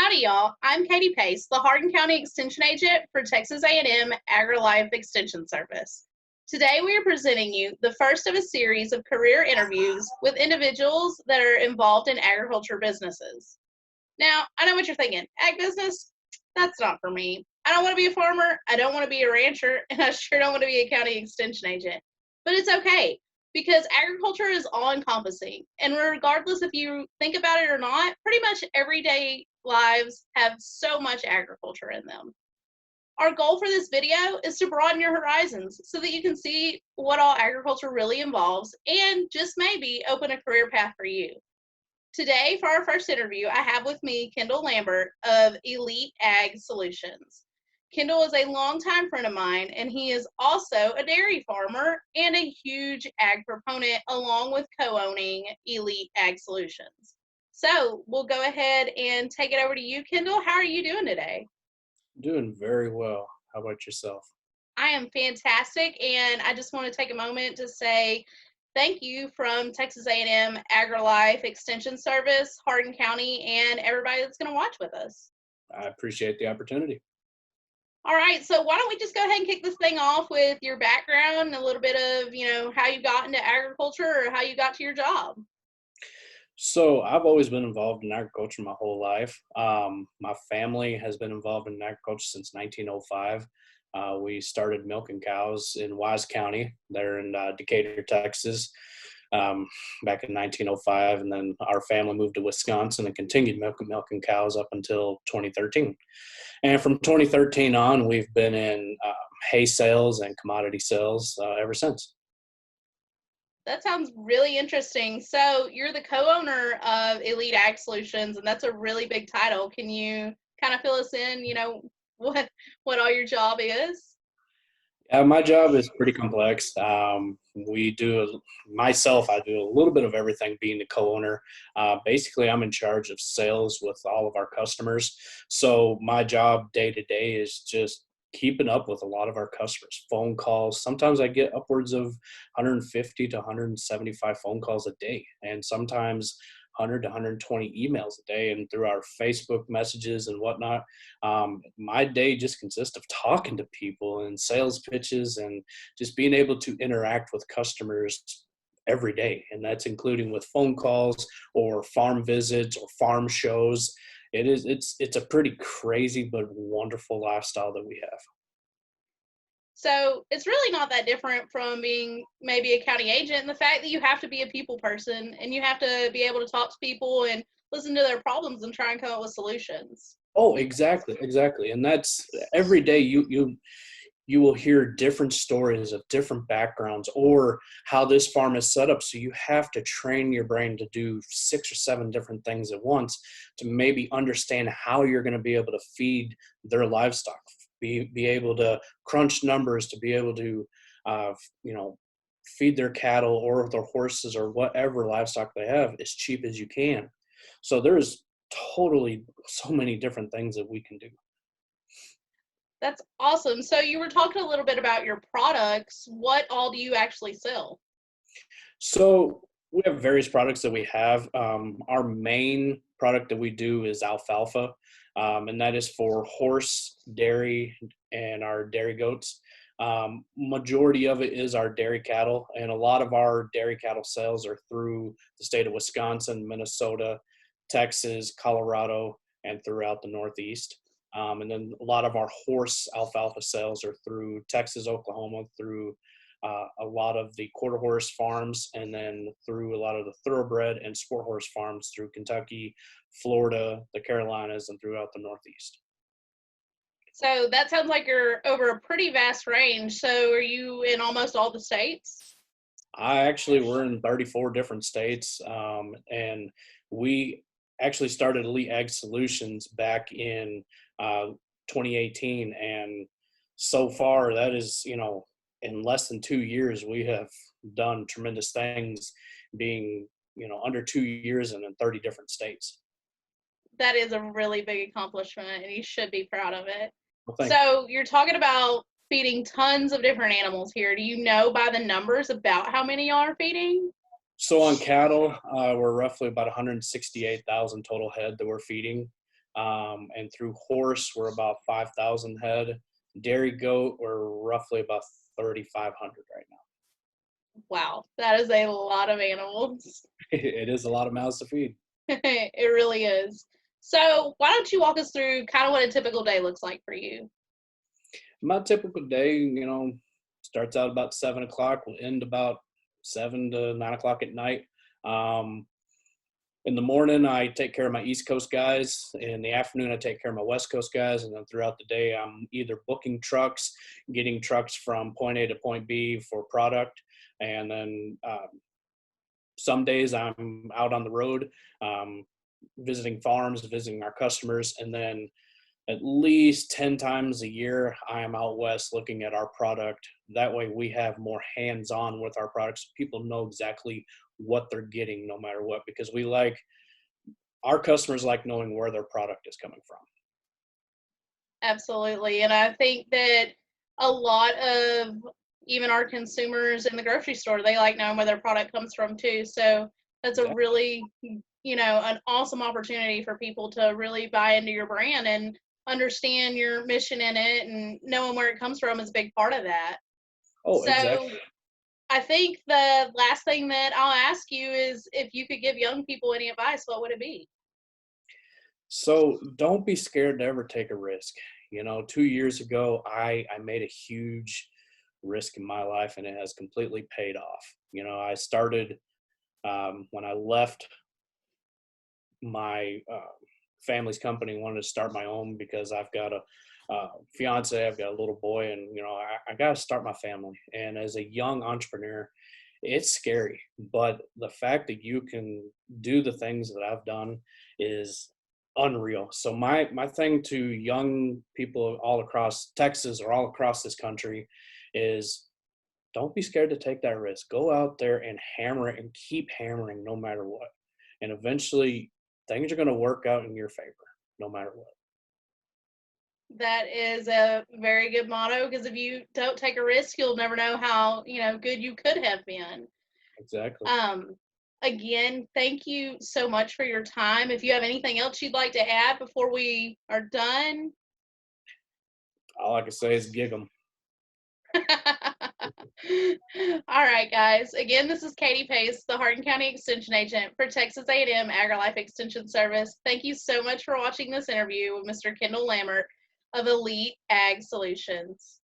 Howdy, y'all. I'm Katie Pace, the Hardin County Extension Agent for Texas A&M AgriLife Extension Service. Today, we are presenting you the first of a series of career interviews with individuals that are involved in agriculture businesses. Now, I know what you're thinking. Ag business? That's not for me. I don't want to be a farmer, I don't want to be a rancher, and I sure don't want to be a county extension agent. But it's okay, because agriculture is all-encompassing, and regardless if you think about it or not, pretty much everyday lives have so much agriculture in them. Our goal for this video is to broaden your horizons so that you can see what all agriculture really involves and just maybe open a career path for you. Today, for our first interview, I have with me Kendall Lambert of Elite Ag Solutions. Kendall is a longtime friend of mine, and he is also a dairy farmer and a huge ag proponent, along with co-owning Elite Ag Solutions. So we'll go ahead and take it over to you, Kendall. How are you doing today? Doing very well. How about yourself? I am fantastic, and I just want to take a moment to say thank you from Texas A&M AgriLife Extension Service, Hardin County, and everybody that's going to watch with us. I appreciate the opportunity. All right, so why don't we just go ahead and kick this thing off with your background and a little bit of, how you got into agriculture or how you got to your job. So I've always been involved in agriculture my whole life. My family has been involved in agriculture since 1905. We started milking cows in Wise County, there in Decatur, Texas, back in 1905. And then our family moved to Wisconsin and continued milking cows up until 2013. And from 2013 on, we've been in hay sales and commodity sales ever since. That sounds really interesting. So you're the co-owner of Elite Ag Solutions, and that's a really big title. Can you kind of fill us in, what all your job is? My job is pretty complex. I do a little bit of everything being the co-owner. Basically, I'm in charge of sales with all of our customers. So my job day to day is just keeping up with a lot of our customers, phone calls. Sometimes I get upwards of 150 to 175 phone calls a day, and sometimes 100 to 120 emails a day, and through our Facebook messages and whatnot. My day just consists of talking to people and sales pitches and just being able to interact with customers every day. And that's including with phone calls or farm visits or farm shows. It's a pretty crazy but wonderful lifestyle that we have. So it's really not that different from being maybe a county agent, and the fact that you have to be a people person and you have to be able to talk to people and listen to their problems and try and come up with solutions. Oh, exactly. And that's every day you will hear different stories of different backgrounds or how this farm is set up. So you have to train your brain to do 6 or 7 different things at once to maybe understand how you're going to be able to feed their livestock, be able to crunch numbers, to be able to, feed their cattle or their horses or whatever livestock they have as cheap as you can. So there's totally so many different things that we can do. That's awesome. So you were talking a little bit about your products. What all do you actually sell? So we have various products that we have. Our main product that we do is alfalfa, and that is for horse, dairy, and our dairy goats. Majority of it is our dairy cattle, and a lot of our dairy cattle sales are through the state of Wisconsin, Minnesota, Texas, Colorado, and throughout the Northeast. And then a lot of our horse alfalfa sales are through Texas, Oklahoma, through a lot of the quarter horse farms, and then through a lot of the thoroughbred and sport horse farms through Kentucky, Florida, the Carolinas, and throughout the Northeast. So that sounds like you're over a pretty vast range. So are you in almost all the states? We're in 34 different states, and we actually started Elite Ag Solutions back in 2018, and so far that is, in less than 2 years, we have done tremendous things, being, under 2 years and in 30 different states. That is a really big accomplishment, and you should be proud of it. Well, so you're talking about feeding tons of different animals here. Do you know by the numbers about how many y'all are feeding? So on cattle, we're roughly about 168,000 total head that we're feeding. And through horse, we're about 5,000 head. Dairy goat, we're roughly about 3,500 right now. Wow, that is a lot of animals. It is a lot of mouths to feed. It really is. So why don't you walk us through kind of what a typical day looks like for you? My typical day, starts out about 7 o'clock, will end about 7 to 9 o'clock at night. Um, in the morning, I take care of my East Coast guys. In the afternoon, I take care of my West Coast guys. And then throughout the day, I'm either booking trucks, getting trucks from point A to point B for product. And then some days I'm out on the road, visiting farms, visiting our customers. And then at least 10 times a year, I am out west looking at our product. That way we have more hands-on with our products. People know exactly what they're getting no matter what, because our customers like knowing where their product is coming from. Absolutely. And I think that a lot of even our consumers in the grocery store, they like knowing where their product comes from too. So that's a Exactly. really, an awesome opportunity for people to really buy into your brand and understand your mission in it, and knowing where it comes from is a big part of that. Oh, So exactly. I think the last thing that I'll ask you is if you could give young people any advice, what would it be? So don't be scared to ever take a risk. 2 years ago, I made a huge risk in my life, and it has completely paid off. I started when I left my family's company, wanted to start my own because I've got a fiance, I've got a little boy, and I got to start my family. And as a young entrepreneur, it's scary, but the fact that you can do the things that I've done is unreal. So my thing to young people all across Texas or all across this country is don't be scared to take that risk. Go out there and hammer it and keep hammering no matter what. And eventually things are going to work out in your favor no matter what. That is a very good motto, because if you don't take a risk, you'll never know how, good you could have been. Exactly. Um, Again, thank you so much for your time. If you have anything else you'd like to add before we are done. All I can say is gig 'em. All right, guys. Again, this is Katie Pace, the Hardin County Extension Agent for Texas A&M AgriLife Extension Service. Thank you so much for watching this interview with Mr. Kendall Lambert of Elite Ag Solutions.